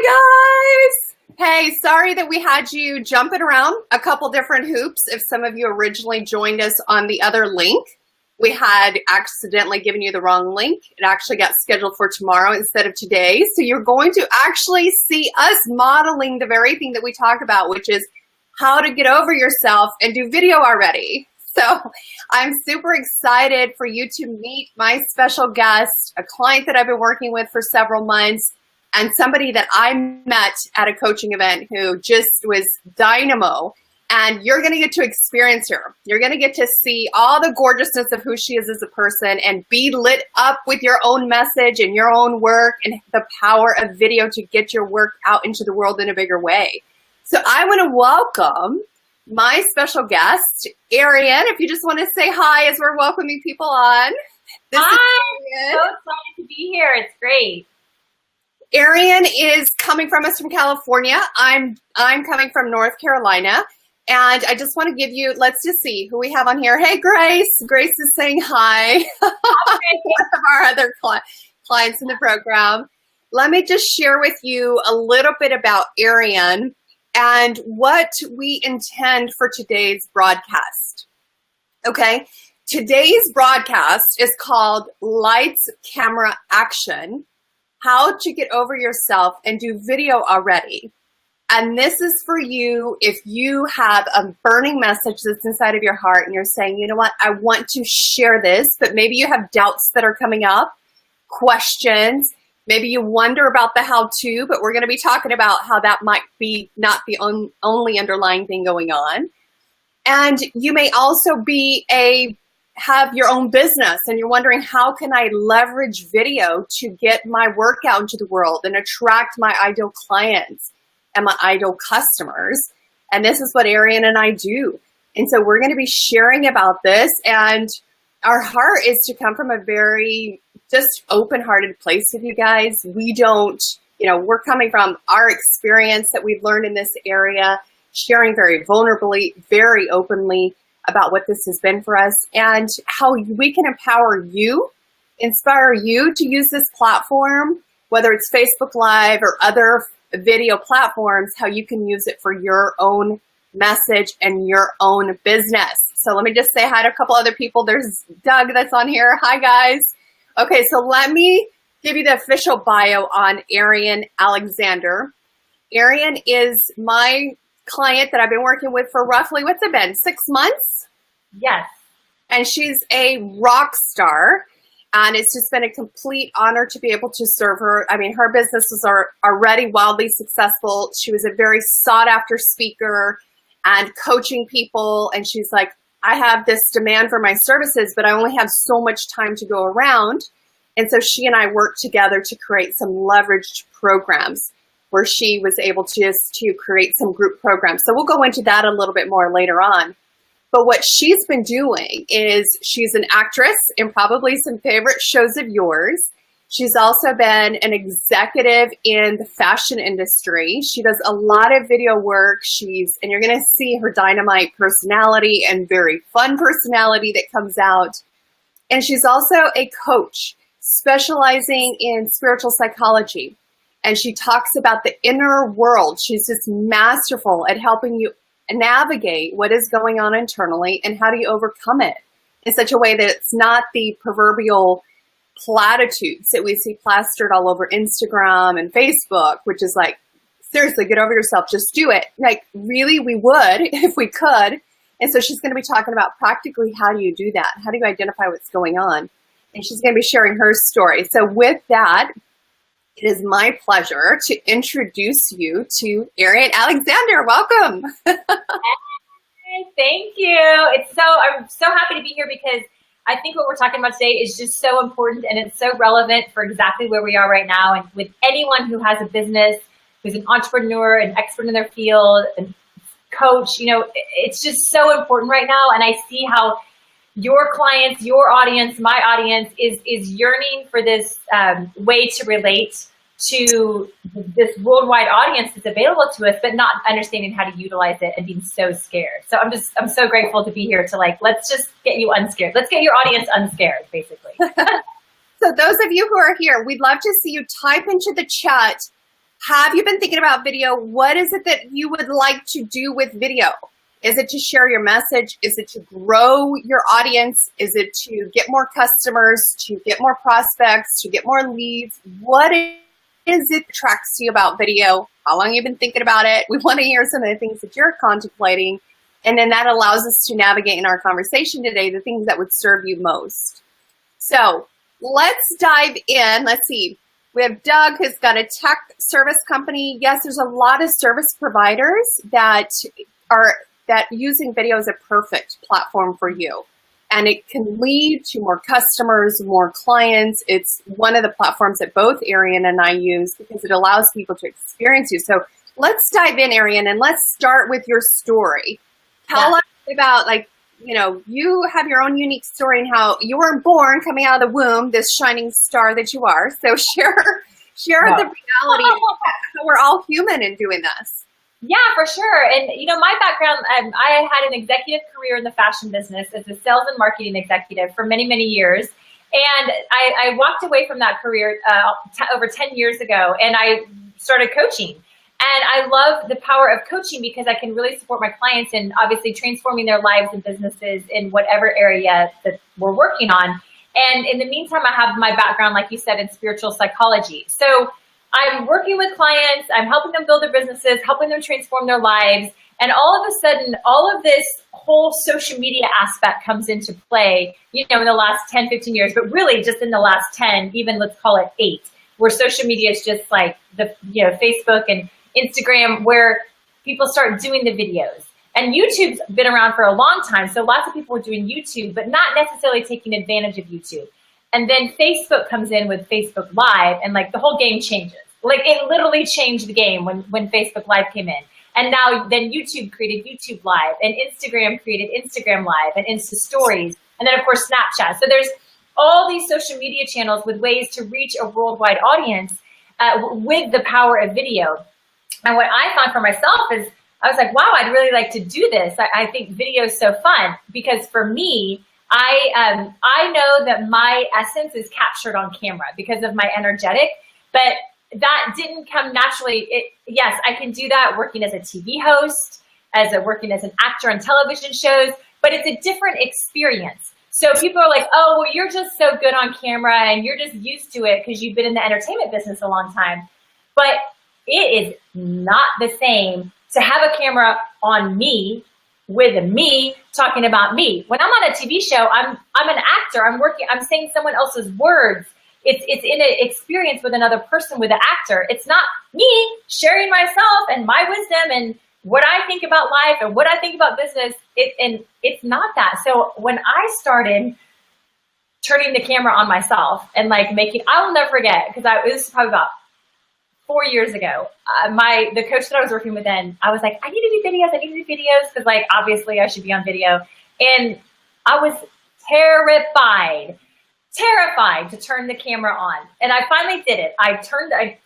Hi, guys. Hey, sorry that we had you jumping around a couple different hoops. If some of you originally joined us on the other link, we had accidentally given you the wrong link. It actually got scheduled for tomorrow instead of today. So you're going to actually see us modeling the very thing that we talk about, which is how to get over yourself and do video already. So I'm super excited for you to meet my special guest, a client that I've been working with for several months, and somebody that I met at a coaching event who just was dynamo. And you're going to get to experience her. You're going to get to see all the gorgeousness of who she is as a person and be lit up with your own message and your own work and the power of video to get your work out into the world in a bigger way. So I want to welcome my special guest, Arian. If you just want to say hi as we're welcoming people on. Hi, so excited to be here. It's great. Arian is coming from us from California. I'm coming from North Carolina. And I just want to give you, let's just see who we have on here. Hey, Grace. Grace is saying hi. One of our other clients in the program. Let me just share with you a little bit about Arian and what we intend for today's broadcast. Okay. Today's broadcast is called Lights, Camera, Action. How to get over yourself and do video already. And this is for you if you have a burning message that's inside of your heart and you're saying, you know what, I want to share this, but maybe you have doubts that are coming up, questions, maybe you wonder about the how-to, but we're going to be talking about how that might be not the only underlying thing going on. And you may also have your own business and you're wondering, how can I leverage video to get my work out into the world and attract my ideal clients and my ideal customers? And this is what Arian and I do. And so we're going to be sharing about this, and our heart is to come from a very just open-hearted place with you guys. We don't, we're coming from our experience that we've learned in this area, sharing very vulnerably, very openly about what this has been for us and how we can empower you, inspire you to use this platform, whether it's Facebook Live or other video platforms, how you can use it for your own message and your own business. So let me just say hi to a couple other people. There's Doug that's on here. Hi, guys. Okay, so let me give you the official bio on Arian Alexander. Arian is my client that I've been working with for roughly, what's it been, 6 months? Yes. And she's a rock star. And it's just been a complete honor to be able to serve her. I mean, her businesses are already wildly successful. She was a very sought after speaker and coaching people. And she's like, I have this demand for my services, but I only have so much time to go around. And so she and I worked together to create some leveraged programs where she was able to create some group programs. So we'll go into that a little bit more later on. But what she's been doing is she's an actress in probably some favorite shows of yours. She's also been an executive in the fashion industry. She does a lot of video work. And you're going to see her dynamite personality and very fun personality that comes out. And she's also a coach specializing in spiritual psychology. And she talks about the inner world. She's just masterful at helping you navigate what is going on internally and how do you overcome it in such a way that it's not the proverbial platitudes that we see plastered all over Instagram and Facebook, which is like, seriously, get over yourself, just do it. Like, really, we would if we could. And so she's going to be talking about practically how do you do that? How do you identify what's going on? And she's going to be sharing her story. So with that, it is my pleasure to introduce you to Arian Alexander. Welcome. Hey, thank you. I'm so happy to be here because I think what we're talking about today is just so important and it's so relevant for exactly where we are right now. And with anyone who has a business, who's an entrepreneur, an expert in their field, a coach, it's just so important right now. And I see how your clients, your audience, my audience is yearning for this way to relate to this worldwide audience that's available to us, but not understanding how to utilize it and being so scared. So I'm so grateful to be here to let's just get you unscared. Let's get your audience unscared, basically. So those of you who are here, we'd love to see you type into the chat have you been thinking about video? What is it that you would like to do with video? Is it to share your message? Is it to grow your audience? Is it to get more customers, to get more prospects, to get more leads? What is it that attracts you about video? How long have you been thinking about it? We want to hear some of the things that you're contemplating. And then that allows us to navigate in our conversation today the things that would serve you most. So let's dive in. Let's see. We have Doug who's got a tech service company. Yes, there's a lot of service providers that using video is a perfect platform for you. And it can lead to more customers, more clients. It's one of the platforms that both Arian and I use because it allows people to experience you. So let's dive in, Arian, and let's start with your story. Tell us about, like, you know, you have your own unique story and how you weren't born coming out of the womb, this shining star that you are. So share the reality of how we're all human in doing this. Yeah, for sure. And, you know, my background, I had an executive career in the fashion business as a sales and marketing executive for many, many years. And I walked away from that career over 10 years ago, and I started coaching. And I love the power of coaching because I can really support my clients in obviously transforming their lives and businesses in whatever area that we're working on. And in the meantime, I have my background, like you said, in spiritual psychology. So I'm working with clients, I'm helping them build their businesses, helping them transform their lives. And all of a sudden, all of this whole social media aspect comes into play, you know, in the last 10, 15 years, but really just in the last 10, even let's call it 8, where social media is just like the, you know, Facebook and Instagram, where people start doing the videos. And YouTube's been around for a long time. So lots of people are doing YouTube, but not necessarily taking advantage of YouTube. And then Facebook comes in with Facebook Live, and like the whole game changes. Like it literally changed the game when Facebook Live came in. And now then YouTube created YouTube Live, and Instagram created Instagram Live, and Insta Stories, and then of course Snapchat. So there's all these social media channels with ways to reach a worldwide audience with the power of video. And what I found for myself is I was like, wow, I'd really like to do this. I think video is so fun because for me, I know that my essence is captured on camera because of my energetic, but that didn't come naturally. Yes, I can do that working as a TV host, working as an actor on television shows, but it's a different experience. So people are like, oh, well, you're just so good on camera and you're just used to it because you've been in the entertainment business a long time. But it is not the same to have a camera on me with me talking about me. When I'm on a TV show, I'm an actor. I'm saying someone else's words. It's in an experience with another person, with an actor. It's not me sharing myself and my wisdom and what I think about life and what I think about business. And it's not that. So when I started turning the camera on myself and like I will never forget, because this was probably about 4 years ago, the coach that I was working with then, I was like, I need to do videos because like obviously I should be on video. And I was terrified to turn the camera on. And I finally did it. I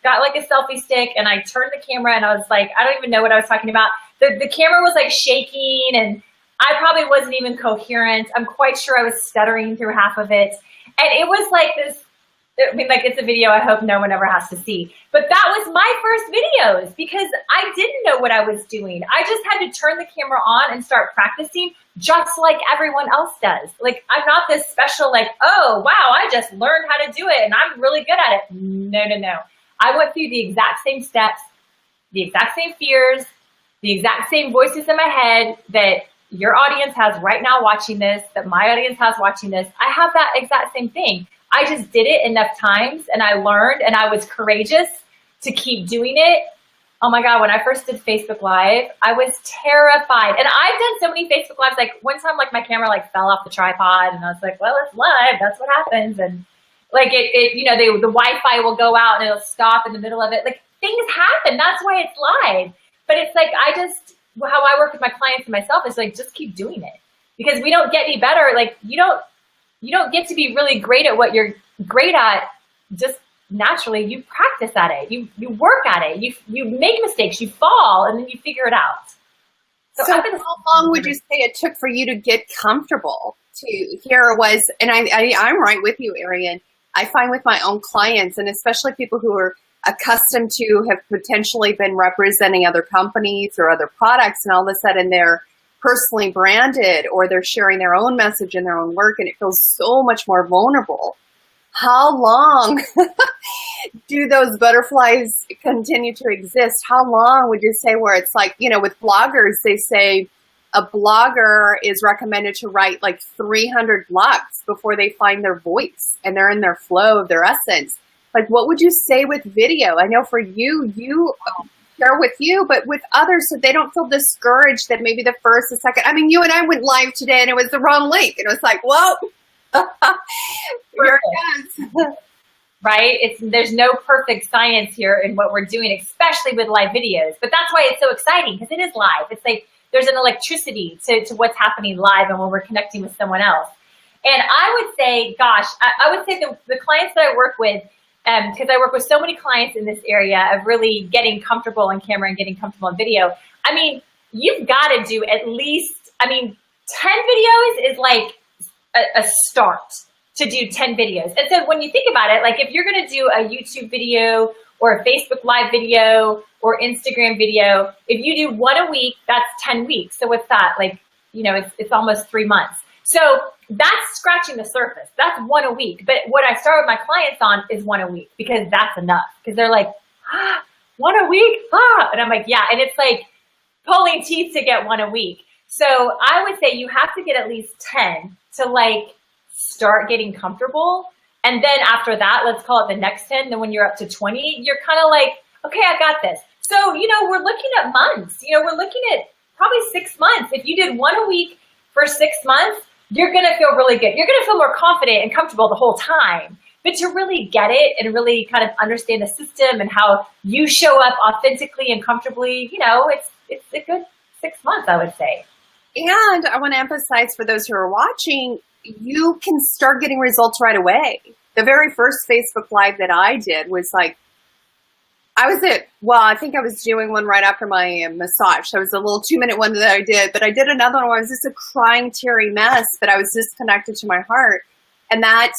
got like a selfie stick and I turned the camera and I was like, I don't even know what I was talking about. The camera was like shaking and I probably wasn't even coherent. I'm quite sure I was stuttering through half of it. And it was like this, I mean, like it's a video I hope no one ever has to see. But that was my first videos because I didn't know what I was doing. I just had to turn the camera on and start practicing just like everyone else does. Like I'm not this special like, oh, wow, I just learned how to do it and I'm really good at it. No. I went through the exact same steps, the exact same fears, the exact same voices in my head that your audience has right now watching this, that my audience has watching this. I have that exact same thing. I just did it enough times and I learned and I was courageous to keep doing it. Oh my God, when I first did Facebook Live, I was terrified. And I've done so many Facebook Lives, like one time like my camera like fell off the tripod and I was like, well, it's live, that's what happens. And like it you know, the Wi-Fi will go out and it'll stop in the middle of it. Like things happen, that's why it's live. But it's like, how I work with my clients and myself is like, just keep doing it because we don't get any better. Like you don't get to be really great at what you're great at just naturally. You practice at it. You work at it. You make mistakes. You fall, and then you figure it out. So how long would you say it took for you to get comfortable to here was, and I'm right with you, Arian, I find with my own clients, and especially people who are accustomed to have potentially been representing other companies or other products, and all of a sudden they're personally branded or they're sharing their own message in their own work, and it feels so much more vulnerable. How long do those butterflies continue to exist? How long would you say where it's like, with bloggers, they say a blogger is recommended to write like 300 blogs before they find their voice and they're in their flow of their essence. Like, what would you say with video? I know for you share with you, but with others, so they don't feel discouraged that maybe the first, the second. I mean, you and I went live today and it was the wrong link. And it was like, whoa, here it is. Right? There's no perfect science here in what we're doing, especially with live videos. But that's why it's so exciting, because it is live. It's like there's an electricity to what's happening live and when we're connecting with someone else. And I would say, gosh, I would say the clients that I work with, because I work with so many clients in this area of really getting comfortable on camera and getting comfortable on video. I mean, you've got to do at least, 10 videos is like a start to do 10 videos. And so when you think about it, like if you're going to do a YouTube video or a Facebook Live video or Instagram video, if you do one a week, that's 10 weeks. So what's that? Like, it's almost 3 months. So that's scratching the surface. That's one a week. But what I start with my clients on is one a week, because that's enough. Because they're like, one a week? And I'm like, yeah. And it's like pulling teeth to get one a week. So I would say you have to get at least 10 to like start getting comfortable. And then after that, let's call it the next 10. Then when you're up to 20, you're kind of like, okay, I got this. So, we're looking at months. We're looking at probably 6 months. If you did one a week for 6 months, you're going to feel really good. You're going to feel more confident and comfortable the whole time. But to really get it and really kind of understand the system and how you show up authentically and comfortably, it's a good 6 months, I would say. And I want to emphasize for those who are watching, you can start getting results right away. The very first Facebook Live that I did was like, I think I was doing one right after my massage. So it was a little 2-minute one that I did, but I did another one where I was just a crying, teary mess, but I was disconnected to my heart. And that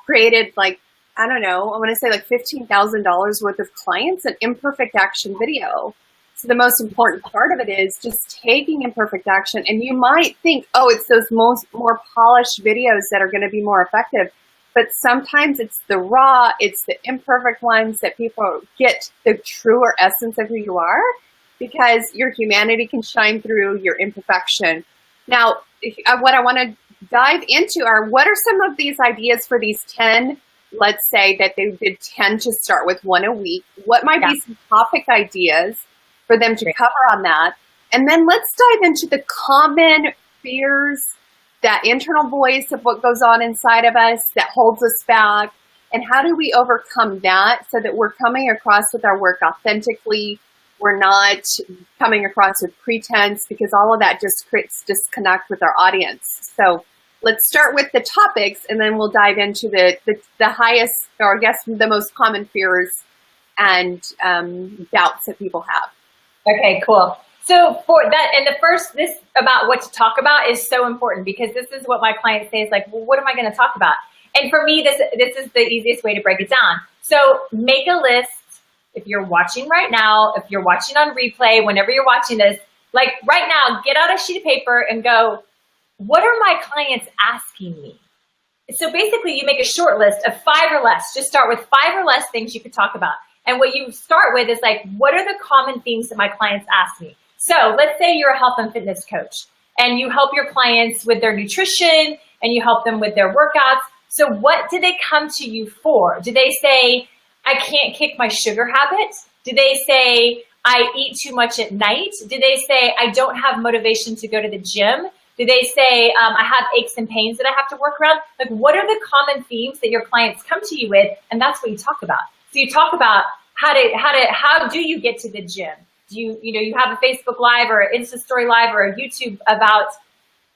created like, I don't know, I want to say like $15,000 worth of clients, an imperfect action video. So the most important part of it is just taking imperfect action. And you might think, oh, it's those more polished videos that are going to be more effective. But sometimes it's the raw, it's the imperfect ones that people get the truer essence of who you are, because your humanity can shine through your imperfection. Now, what I want to dive into are, what are some of these ideas for these 10, let's say that they did 10 to start with, one a week. What might be some topic ideas for them to cover on that? And then let's dive into the common fears, that internal voice of what goes on inside of us that holds us back, and how do we overcome that so that we're coming across with our work authentically. We're not coming across with pretense, because all of that just creates disconnect with our audience. So let's start with the topics, and then we'll dive into the highest, or I guess the most common fears and doubts that people have. Okay, cool. So for that, and this about what to talk about is so important, because this is what my clients say is like, well, what am I going to talk about? And for me, this is the easiest way to break it down. So make a list. If you're watching right now, if you're watching on replay, whenever you're watching this, like right now, get out a sheet of paper and go, what are my clients asking me? So basically you make a short list of 5 or less. Just start with 5 or less things you could talk about. And what you start with is like, what are the common themes that my clients ask me? So let's say you're a health and fitness coach and you help your clients with their nutrition and you help them with their workouts. So what do they come to you for? Do they say, I can't kick my sugar habit? Do they say, I eat too much at night? Do they say, I don't have motivation to go to the gym? Do they say, I have aches and pains that I have to work around? Like, what are the common themes that your clients come to you with? And that's what you talk about. So you talk about how do you get to the gym? Do you have a Facebook Live or an Insta Story Live or a YouTube about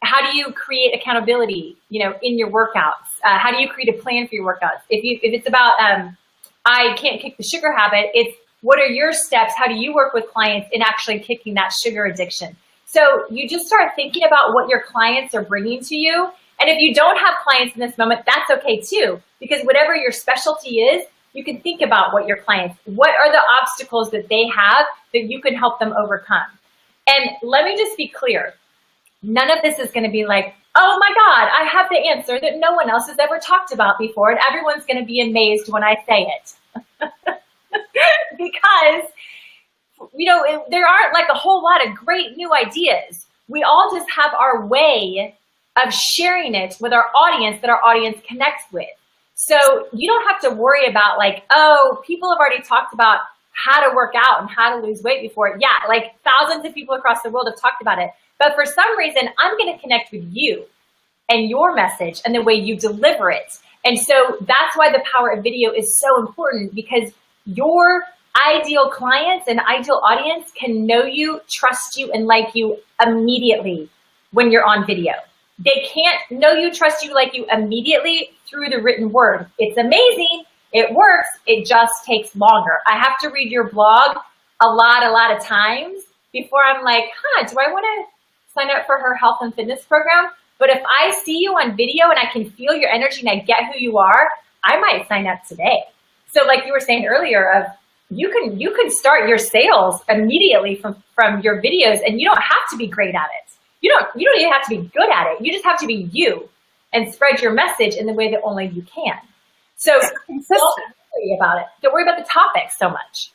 how do you create accountability, in your workouts? How do you create a plan for your workouts? If it's about, I can't kick the sugar habit, it's what are your steps? How do you work with clients in actually kicking that sugar addiction? So you just start thinking about what your clients are bringing to you, And if you don't have clients in this moment, that's okay too, because whatever your specialty is, you can think about what your clients, what are the obstacles that they have that you can help them overcome. And let me just be clear. None of this is going to be like, oh my God, I have the answer that no one else has ever talked about before, and everyone's going to be amazed when I say it. Because, there aren't like a whole lot of great new ideas. We all just have our way of sharing it with our audience that our audience connects with. So you don't have to worry about like, oh, people have already talked about how to work out and how to lose weight before. Yeah, like thousands of people across the world have talked about it. But for some reason, I'm going to connect with you and your message and the way you deliver it. And so that's why the power of video is so important, because your ideal clients and ideal audience can know you, trust you, and like you immediately when you're on video. They can't know you, trust you, like you immediately through the written word. It's amazing. It works. It just takes longer. I have to read your blog a lot of times before I'm like, do I want to sign up for her health and fitness program? But if I see you on video and I can feel your energy and I get who you are, I might sign up today. So like you were saying earlier, you can start your sales immediately from your videos, and you don't have to be great at it. You don't even have to be good at it. You just have to be you and spread your message in the way that only you can. So don't worry about it. Don't worry about the topic so much.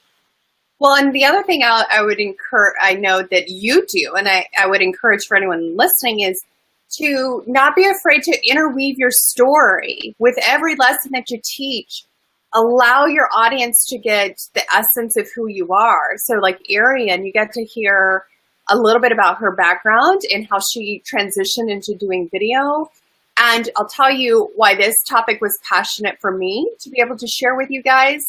Well, and the other thing I know that you do, and I would encourage for anyone listening, is to not be afraid to interweave your story with every lesson that you teach. Allow your audience to get the essence of who you are. So like Arian, you get to hear a little bit about her background and how she transitioned into doing video. And I'll tell you why this topic was passionate for me to be able to share with you guys,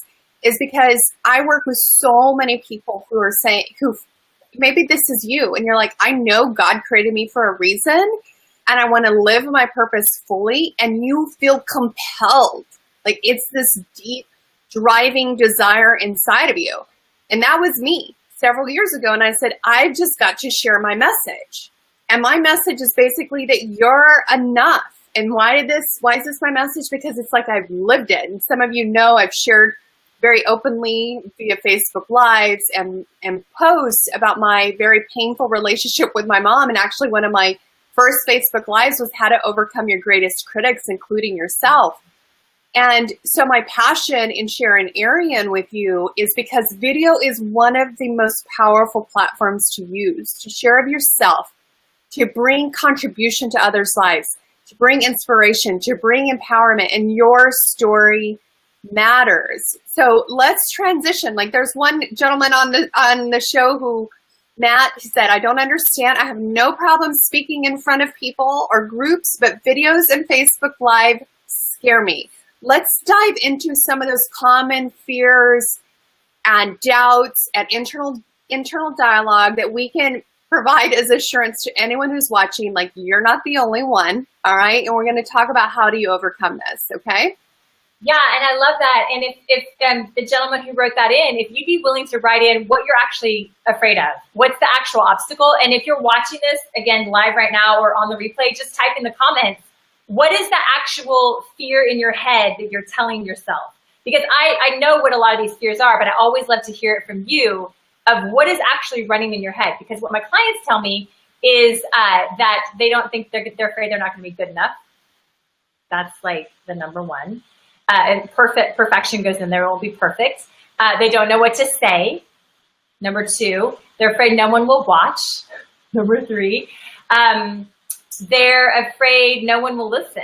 is because I work with so many people who are saying, maybe this is you, and you're like, I know God created me for a reason, and I want to live my purpose fully, and you feel compelled. Like it's this deep driving desire inside of you. And that was me several years ago. And I said, I've just got to share my message. And my message is basically that you're enough. And why is this my message? Because it's like I've lived it. And some of you know I've shared very openly via Facebook Lives and posts about my very painful relationship with my mom. And actually one of my first Facebook Lives was how to overcome your greatest critics, including yourself. And so my passion in sharing Arian with you is because video is one of the most powerful platforms to use, to share of yourself, to bring contribution to others' lives, to bring inspiration, to bring empowerment, and your story matters. So let's transition. Like there's one gentleman on the show who, Matt, he said, I don't understand. I have no problem speaking in front of people or groups, but videos and Facebook Live scare me. Let's dive into some of those common fears and doubts and internal dialogue that we can provide as assurance to anyone who's watching, like you're not the only one, all right? And we're going to talk about how do you overcome this, okay? Yeah, and I love that. And if the gentleman who wrote that in, if you'd be willing to write in what you're actually afraid of, what's the actual obstacle? And if you're watching this, again, live right now or on the replay, just type in the comments, what is the actual fear in your head that you're telling yourself? Because I know what a lot of these fears are, but I always love to hear it from you of what is actually running in your head. Because what my clients tell me is that they don't think they're afraid they're not going to be good enough. That's like the number one. And perfection goes in there, it will be perfect. They don't know what to say. Number two, they're afraid no one will watch. Number three, they're afraid no one will listen.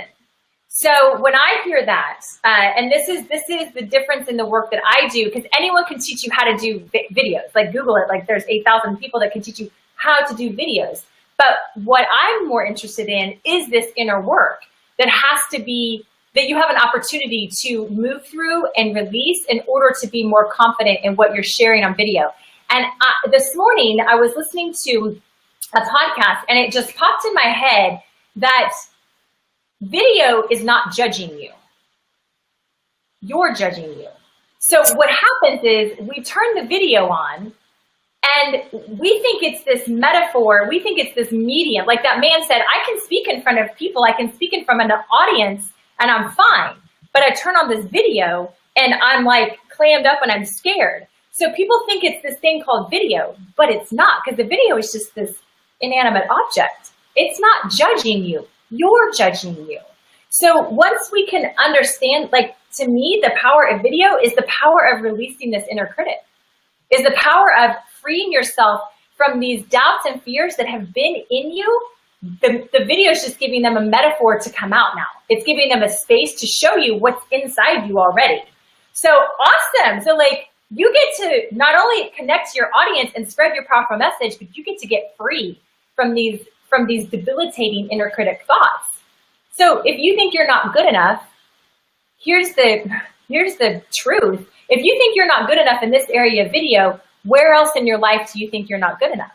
So when I hear that, and this is the difference in the work that I do, because anyone can teach you how to do videos. Like Google it, like there's 8,000 people that can teach you how to do videos. But what I'm more interested in is this inner work that has to be, that you have an opportunity to move through and release in order to be more confident in what you're sharing on video. And this morning I was listening to a podcast and it just popped in my head that video is not judging you. You're judging you. So what happens is we turn the video on And we think it's this metaphor. We think it's this medium. Like that man said, I can speak in front of people. I can speak in front of an audience and I'm fine. But I turn on this video and I'm like clammed up and I'm scared. So people think it's this thing called video, but it's not, because the video is just this inanimate object. It's not judging you. You're judging you. So once we can understand, like to me, the power of video is the power of releasing this inner critic, is the power of freeing yourself from these doubts and fears that have been in you. The video is just giving them a metaphor to come out now. It's giving them a space to show you what's inside you already. So awesome. So like you get to not only connect to your audience and spread your powerful message, but you get to get free from these debilitating inner critic thoughts. So if you think you're not good enough, here's the truth. If you think you're not good enough in this area of video, where else in your life do you think you're not good enough?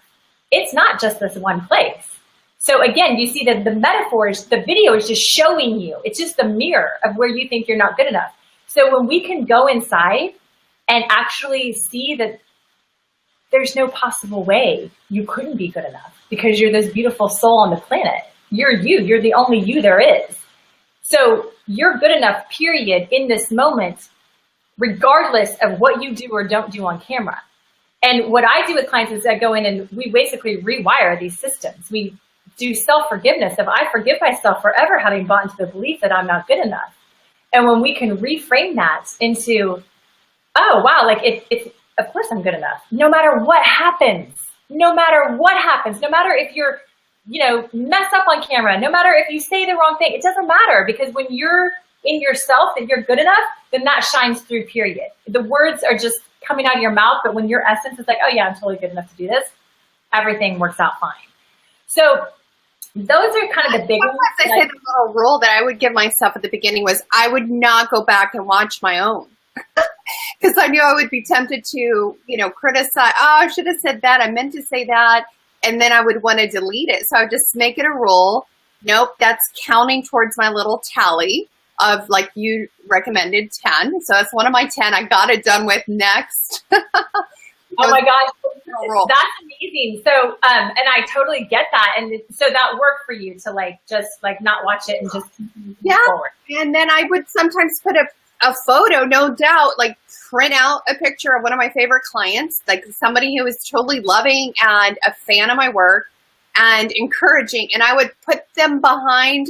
It's not just this one place. So again, you see that the metaphors, the video is just showing you. It's just the mirror of where you think you're not good enough. So when we can go inside and actually see that there's no possible way you couldn't be good enough because you're this beautiful soul on the planet. You're you. You're the only you there is. So you're good enough, period, in this moment, regardless of what you do or don't do on camera. And what I do with clients is I go in and we basically rewire these systems. We do self-forgiveness. If I forgive myself for ever having bought into the belief that I'm not good enough. And when we can reframe that into, oh, wow, like it's, of course I'm good enough. No matter what happens, no matter what happens, no matter if you're, mess up on camera, no matter if you say the wrong thing, it doesn't matter, because when you're in yourself and you're good enough, then that shines through, period. The words are just coming out of your mouth, but when your essence is like, oh yeah, I'm totally good enough to do this, everything works out fine. So those are kind of the big ones. I say the little rule that I would give myself at the beginning was I would not go back and watch my own. Because I knew I would be tempted to, criticize. Oh, I should have said that. I meant to say that. And then I would want to delete it. So I would just make it a rule. Nope, that's counting towards my little tally of, like you recommended, 10. So that's one of my 10. I got it done with. Next. Oh my gosh, that's amazing. So, and I totally get that. And so that worked for you to just not watch it and just move forward. And then I would sometimes put a photo, no doubt, print out a picture of one of my favorite clients, like somebody who is totally loving and a fan of my work and encouraging. And I would put them behind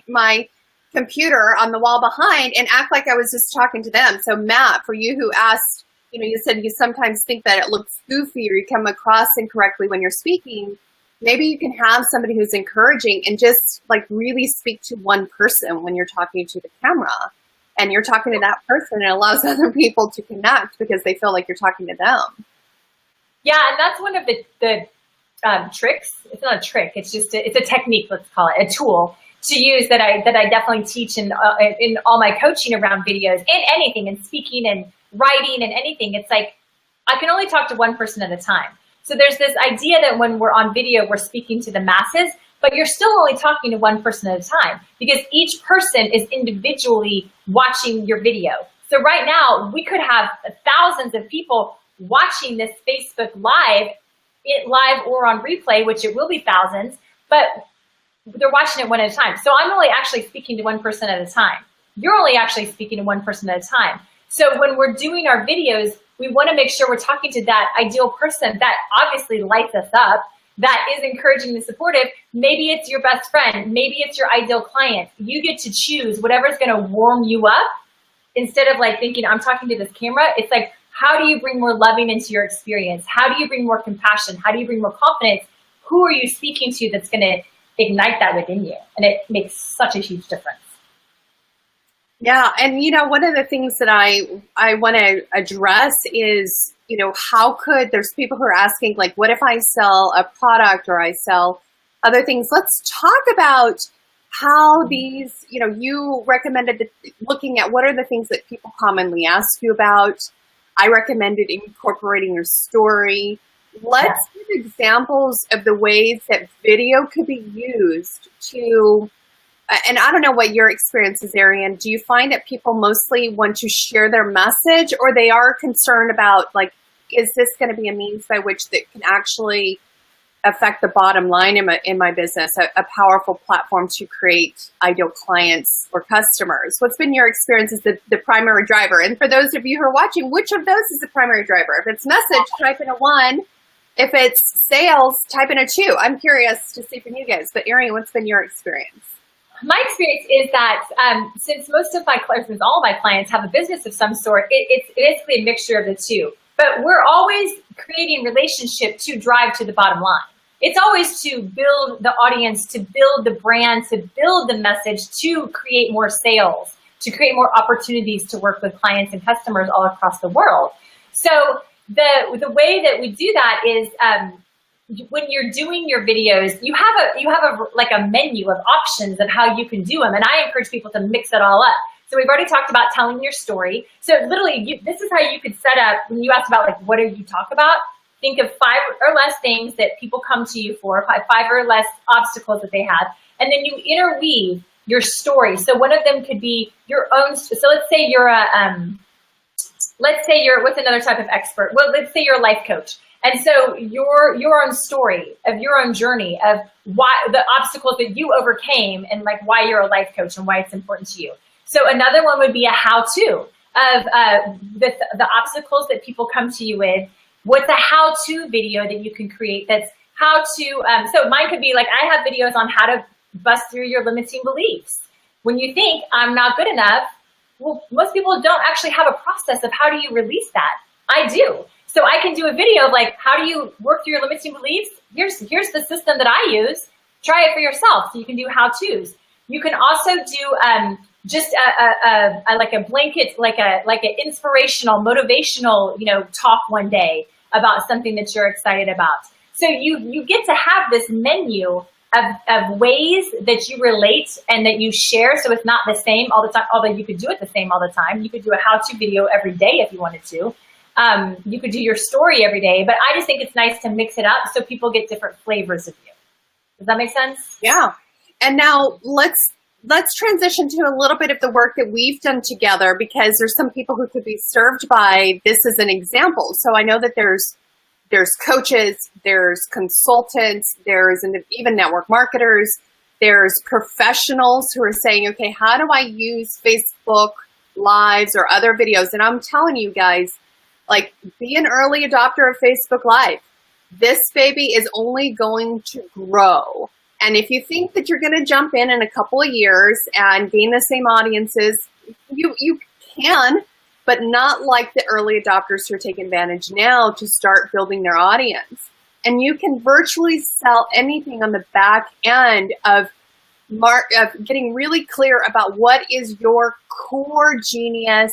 my computer on the wall behind and act like I was just talking to them. So Matt, for you who asked, you said you sometimes think that it looks goofy or you come across incorrectly when you're speaking. Maybe you can have somebody who's encouraging and just really speak to one person when you're talking to the camera. And you're talking to that person, and it allows other people to connect because they feel like you're talking to them. Yeah, and that's one of the tricks. It's not a trick. It's just it's a technique. Let's call it a tool to use that I definitely teach in all my coaching around videos and anything, and speaking and writing and anything. It's like I can only talk to one person at a time. So there's this idea that when we're on video, we're speaking to the masses, but you're still only talking to one person at a time because each person is individually watching your video. So right now we could have thousands of people watching this Facebook live or on replay, which it will be thousands, but they're watching it one at a time. So I'm only actually speaking to one person at a time. You're only actually speaking to one person at a time. So when we're doing our videos, we want to make sure we're talking to that ideal person that obviously lights us up, that is encouraging and supportive. Maybe it's your best friend. Maybe it's your ideal client. You get to choose whatever's going to warm you up instead of thinking, I'm talking to this camera. It's like, how do you bring more loving into your experience? How do you bring more compassion? How do you bring more confidence? Who are you speaking to that's going to ignite that within you? And it makes such a huge difference. Yeah. And, one of the things that I want to address is, how there's people who are asking, what if I sell a product or I sell other things? Let's talk about how these, you recommended looking at what are the things that people commonly ask you about. I recommended incorporating your story. Let's give examples of the ways that video could be used to, and I don't know what your experience is, Ariane. Do you find that people mostly want to share their message, or they are concerned about is this going to be a means by which that can actually affect the bottom line in my business, a powerful platform to create ideal clients or customers? What's been your experience as the primary driver? And for those of you who are watching, which of those is the primary driver? If it's message, type in a 1. If it's sales, type in a 2. I'm curious to see from you guys. But Arian, what's been your experience? My experience is that since most of my clients, since all of my clients have a business of some sort, it's basically a mixture of the two. But we're always creating relationship to drive to the bottom line. It's always to build the audience, to build the brand, to build the message, to create more sales, to create more opportunities to work with clients and customers all across the world. So the way that we do that is when you're doing your videos, you have a menu of options of how you can do them, and I encourage people to mix it all up. So we've already talked about telling your story. So literally, this is how you could set up. When you asked about like what do you talk about, think of 5 or less things that people come to you for, 5 or less obstacles that they have, and then you interweave your story. So one of them could be your own. So let's say you're what's another type of expert? Well, let's say you're a life coach. And so your own story of your own journey of why the obstacles that you overcame and like why you're a life coach and why it's important to you. So another one would be a how-to of the obstacles that people come to you with. What's a how-to video that you can create that's how to, so mine could be like, I have videos on how to bust through your limiting beliefs. When you think I'm not good enough, well, most people don't actually have a process of how do you release that. I do. So I can do a video of like, how do you work through your limiting beliefs? Here's the system that I use. Try it for yourself. So you can do how-tos. You can also do just like a blanket, like an inspirational, motivational, talk one day about something that you're excited about. So you get to have this menu of ways that you relate and that you share. So it's not the same all the time, although you could do it the same all the time. You could do a how-to video every day if you wanted to. You could do your story every day, but I just think it's nice to mix it up so people get different flavors of you. Does that make sense? Yeah. And now let's transition to a little bit of the work that we've done together, because there's some people who could be served by this as an example. So I know that there's coaches, there's consultants, there's even network marketers, there's professionals who are saying, okay, how do I use Facebook Lives or other videos? And I'm telling you guys, like, be an early adopter of Facebook Live. This baby is only going to grow. And if you think that you're going to jump in a couple of years and gain the same audiences, you can, but not like the early adopters who are taking advantage now to start building their audience. And you can virtually sell anything on the back end of getting really clear about what is your core genius,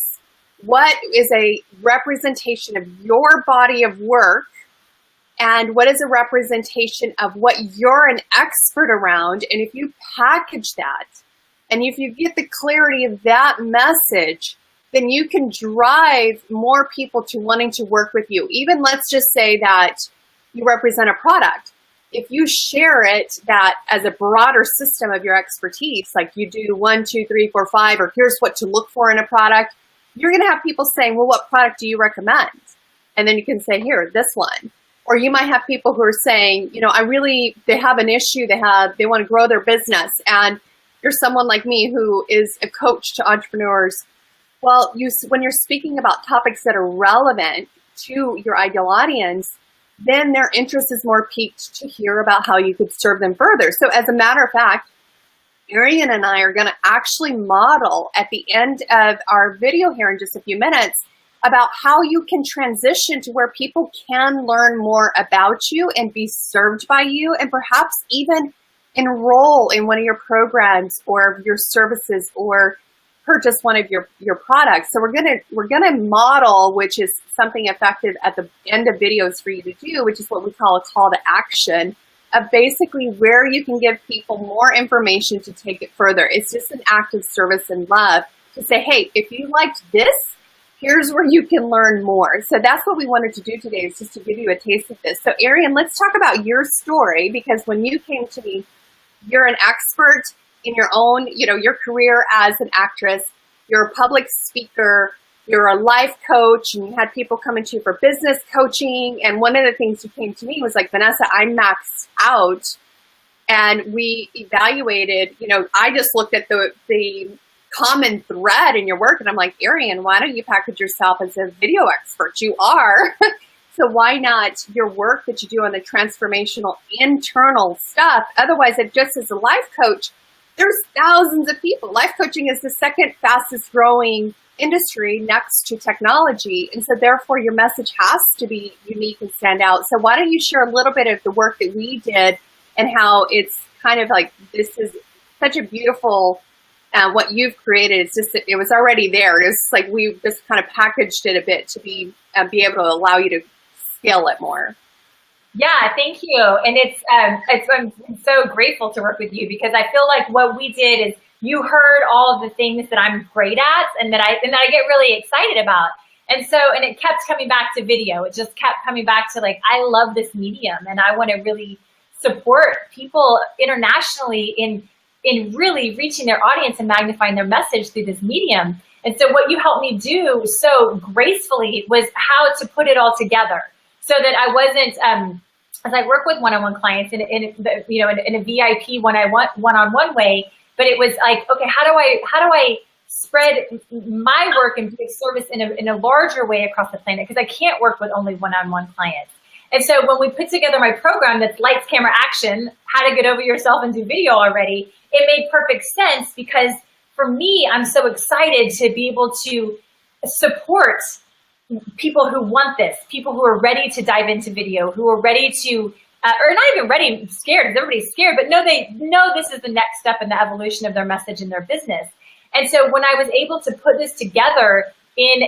what is a representation of your body of work, and what is a representation of what you're an expert around. And if you package that, and if you get the clarity of that message, then you can drive more people to wanting to work with you. Even let's just say that you represent a product. If you share it that as a broader system of your expertise, like you do 1, 2, 3, 4, 5, or here's what to look for in a product, you're going to have people saying, well, what product do you recommend? And then you can say, here, this one. Or you might have people who are saying, they have an issue, they want to grow their business, and you're someone like me who is a coach to entrepreneurs. Well, when you're speaking about topics that are relevant to your ideal audience, then their interest is more piqued to hear about how you could serve them further. So as a matter of fact, Arian and I are going to actually model at the end of our video here in just a few minutes about how you can transition to where people can learn more about you and be served by you, and perhaps even enroll in one of your programs or your services or purchase one of your products. So we're gonna model, which is something effective at the end of videos for you to do, which is what we call a call to action, of basically where you can give people more information to take it further. It's just an act of service and love to say, hey, if you liked this, here's where you can learn more. So that's what we wanted to do today, is just to give you a taste of this. So Arian, let's talk about your story, because when you came to me, you're an expert in your own, your career as an actress, you're a public speaker, you're a life coach and you had people coming to you for business coaching. And one of the things you came to me was like, Vanessa, I'm maxed out. And we evaluated, I just looked at the common thread in your work and I'm like, Ariane, why don't you package yourself as a video expert? You are. So why not your work that you do on the transformational internal stuff? Otherwise, it just as a life coach, there's thousands of people. Life coaching is the second fastest growing industry next to technology. And so therefore your message has to be unique and stand out. So why don't you share a little bit of the work that we did and how it's kind of like, this is such a beautiful, what you've created. It's just, it was already there. It's like, we just kind of packaged it a bit to be able to allow you to scale it more. Yeah, thank you. And I'm so grateful to work with you because I feel like what we did is you heard all of the things that I'm great at and that I get really excited about. And it kept coming back to video. It just kept coming back to like, I love this medium and I want to really support people internationally in really reaching their audience and magnifying their message through this medium. And so what you helped me do so gracefully was how to put it all together so that I wasn't, as I work with one-on-one clients in a VIP one-on-one way, but it was like, okay, how do I spread my work and be of service in a larger way across the planet? Because I can't work with only one-on-one clients. And so when we put together my program that's Lights, Camera, Action, how to get over yourself and do video already, it made perfect sense because for me, I'm so excited to be able to support people who want this, people who are ready to dive into video, who are ready to, or not even ready, scared, because everybody's scared, but they know this is the next step in the evolution of their message in their business. And so when I was able to put this together in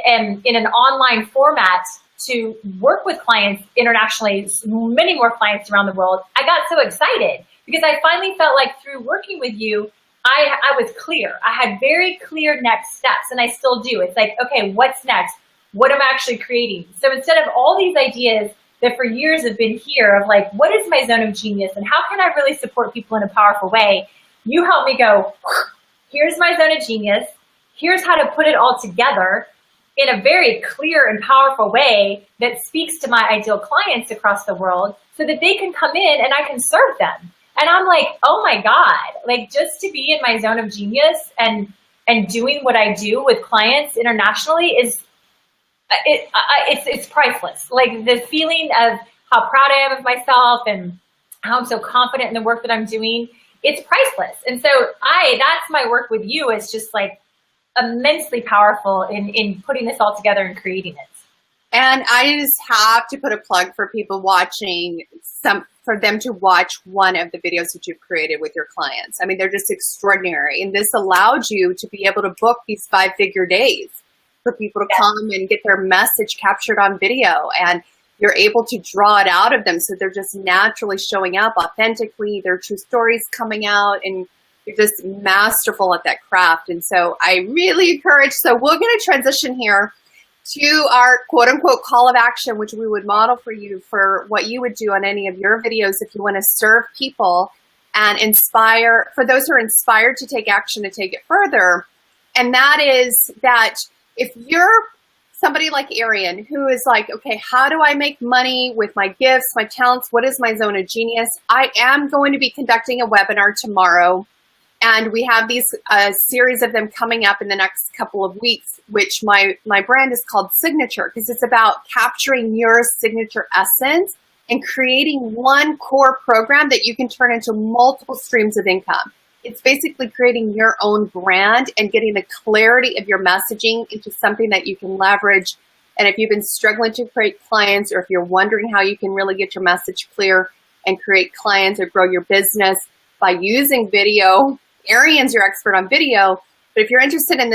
an online format to work with clients internationally, many more clients around the world, I got so excited because I finally felt like through working with you, I was clear. I had very clear next steps, and I still do. It's like, okay, what's next? What am I actually creating? So instead of all these ideas that for years have been here of like, what is my zone of genius and how can I really support people in a powerful way? You helped me go, here's my zone of genius. Here's how to put it all together in a very clear and powerful way that speaks to my ideal clients across the world so that they can come in and I can serve them. And I'm like, oh my God, like just to be in my zone of genius and doing what I do with clients internationally it's priceless. Like the feeling of how proud I am of myself and how I'm so confident in the work that I'm doing, it's priceless. And so that's my work with you is just like immensely powerful in putting this all together and creating it. And I just have to put a plug for people watching for them to watch one of the videos that you've created with your clients. I mean, they're just extraordinary. And this allowed you to be able to book these 5-figure days for people to come and get their message captured on video. And you're able to draw it out of them. So they're just naturally showing up authentically. Their true stories coming out and you're just masterful at that craft. And so I really encourage, so we're going to transition here to our quote unquote call of action, which we would model for you for what you would do on any of your videos if you want to serve people and inspire, for those who are inspired to take action to take it further. And that is that if you're somebody like Ariane who is like, okay, how do I make money with my gifts, my talents? What is my zone of genius? I am going to be conducting a webinar tomorrow. And we have these series of them coming up in the next couple of weeks, which my brand is called Signature, because it's about capturing your signature essence and creating one core program that you can turn into multiple streams of income. It's basically creating your own brand and getting the clarity of your messaging into something that you can leverage. And if you've been struggling to create clients, or if you're wondering how you can really get your message clear and create clients or grow your business by using video, Ariane's your expert on video. But if you're interested in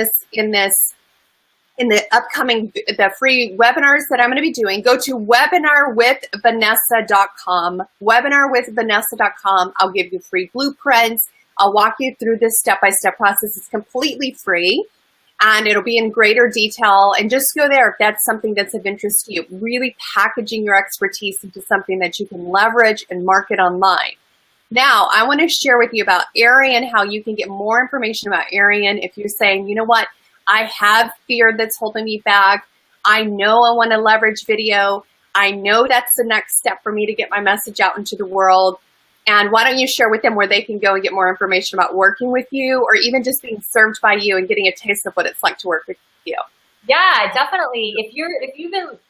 the upcoming, the free webinars that I'm going to be doing, go to webinarwithvanessa.com, webinarwithvanessa.com. I'll give you free blueprints. I'll walk you through this step-by-step process. It's completely free and it'll be in greater detail. And just go there if that's something that's of interest to you, really packaging your expertise into something that you can leverage and market online. Now, I want to share with you about Ariane, how you can get more information about Ariane if you're saying, you know what, I have fear that's holding me back. I know I want to leverage video. I know that's the next step for me to get my message out into the world. And why don't you share with them where they can go and get more information about working with you, or even just being served by you and getting a taste of what it's like to work with you? Yeah, definitely. If you've been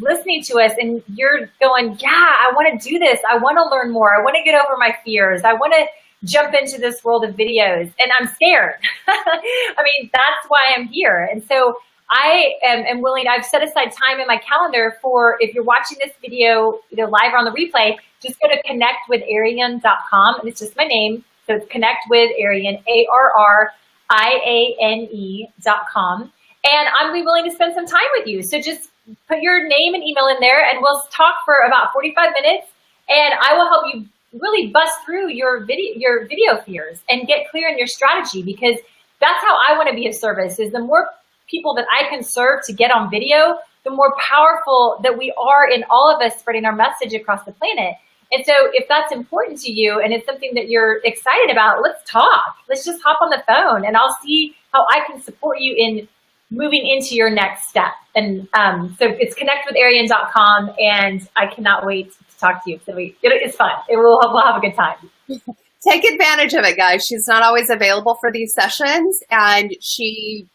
listening to us and you're going, yeah, I want to do this. I want to learn more. I want to get over my fears. I want to jump into this world of videos, and I'm scared. I mean, that's why I'm here. And so I am willing. I've set aside time in my calendar for, if you're watching this video, live or on the replay, just go to connectwithariane.com, and it's just my name. So it's connectwithariane, ARRIANE.com. And I'm willing to spend some time with you. So just put your name and email in there, and we'll talk for about 45 minutes. And I will help you really bust through your video fears and get clear in your strategy, because that's how I want to be of service. Is the more people that I can serve to get on video, the more powerful that we are in all of us spreading our message across the planet. And so if that's important to you and it's something that you're excited about, let's talk. Let's just hop on the phone, and I'll see how I can support you in moving into your next step. And so it's connectwithariane.com, and I cannot wait to talk to you. So it's fun. We'll have a good time. Take advantage of it, guys. She's not always available for these sessions, and she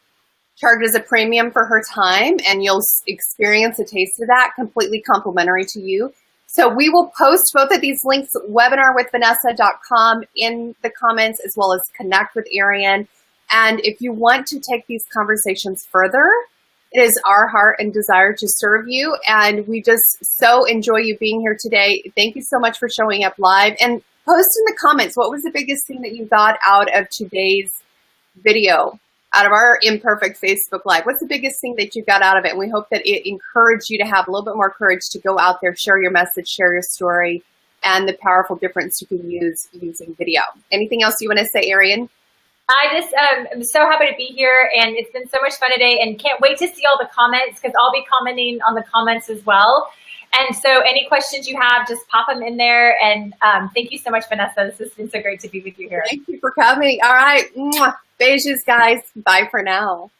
charges a premium for her time, and you'll experience a taste of that completely complimentary to you. So we will post both of these links, webinarwithvanessa.com, in the comments, as well as Connect with Ariane. And if you want to take these conversations further, it is our heart and desire to serve you. And we just so enjoy you being here today. Thank you so much for showing up live. And post in the comments, what was the biggest thing that you got out of today's video, out of our imperfect Facebook Live? What's the biggest thing that you got out of it? And we hope that it encouraged you to have a little bit more courage to go out there, share your message, share your story, and the powerful difference you can use using video. Anything else you want to say, Ariane? I just am so happy to be here, and it's been so much fun today, and can't wait to see all the comments, because I'll be commenting on the comments as well. And so any questions you have, just pop them in there. And thank you so much, Vanessa. This has been so great to be with you here. Thank you for coming. All right. Beiges, guys. Bye for now.